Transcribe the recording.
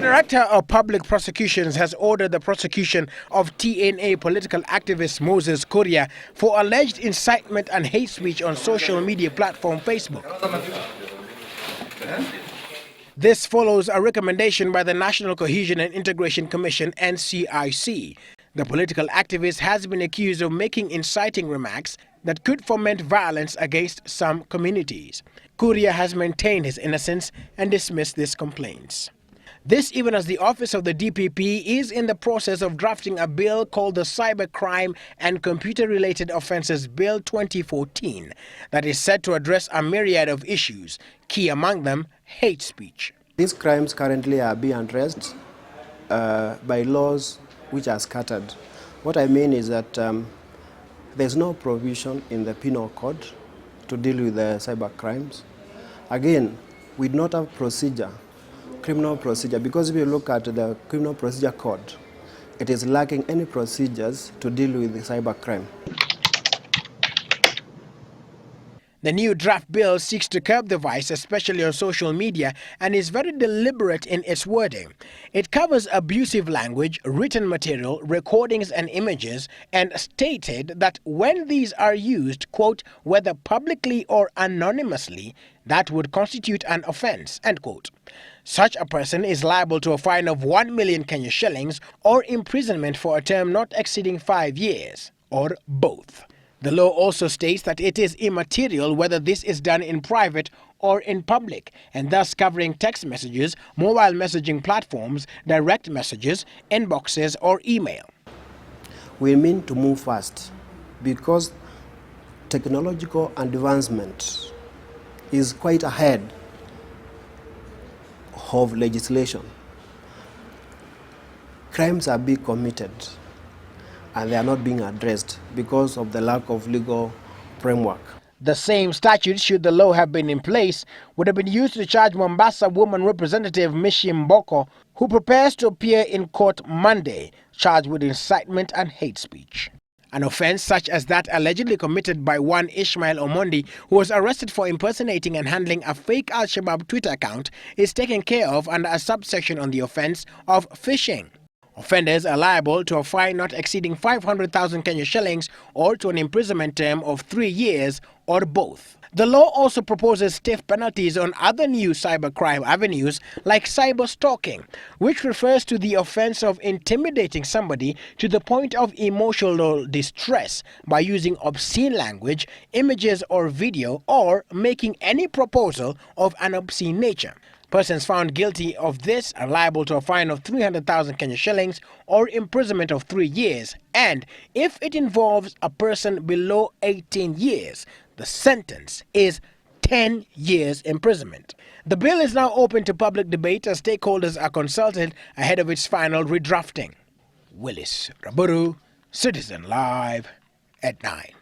Director of Public Prosecutions has ordered the prosecution of TNA political activist Moses Kuria for alleged incitement and hate speech on social media platform Facebook. This follows a recommendation by the National Cohesion and Integration Commission (NCIC). The political activist has been accused of making inciting remarks that could foment violence against some communities. Kuria has maintained his innocence and dismissed these complaints. This even as the office of the DPP is in the process of drafting a bill called the Cybercrime and Computer-Related Offences Bill 2014 that is set to address a myriad of issues, key among them hate speech. These crimes currently are being addressed by laws which are scattered. What I mean is that there's no provision in the penal code to deal with the cyber crimes. Again, we do not have criminal procedure, because if you look at the criminal procedure code, it is lacking any procedures to deal with the cyber crime. The new draft bill seeks to curb the vice, especially on social media, and is very deliberate in its wording. It covers abusive language, written material, recordings and images, and stated that when these are used, quote, whether publicly or anonymously, that would constitute an offense, end quote. Such a person is liable to a fine of 1 million Kenya shillings or imprisonment for a term not exceeding 5 years, or both. The law also states that it is immaterial whether this is done in private or in public, and thus covering text messages, mobile messaging platforms, direct messages, inboxes, or email. We mean to move fast because technological advancement is quite ahead of legislation. Crimes are being committed and they are not being addressed because of the lack of legal framework. The same statute, should the law have been in place, would have been used to charge Mombasa woman representative Mishi Mboko, who prepares to appear in court Monday, charged with incitement and hate speech. An offense such as that allegedly committed by one Ishmael Omondi, who was arrested for impersonating and handling a fake Al-Shabaab Twitter account, is taken care of under a subsection on the offense of phishing. Offenders are liable to a fine not exceeding 500,000 Kenya shillings or to an imprisonment term of 3 years or both. The law also proposes stiff penalties on other new cybercrime avenues like cyber stalking, which refers to the offense of intimidating somebody to the point of emotional distress by using obscene language, images or video, or making any proposal of an obscene nature. Persons found guilty of this are liable to a fine of 300,000 Kenya shillings or imprisonment of 3 years, and if it involves a person below 18 years, the sentence is 10 years imprisonment. The bill is now open to public debate as stakeholders are consulted ahead of its final redrafting. Willis Raburu, Citizen Live at 9.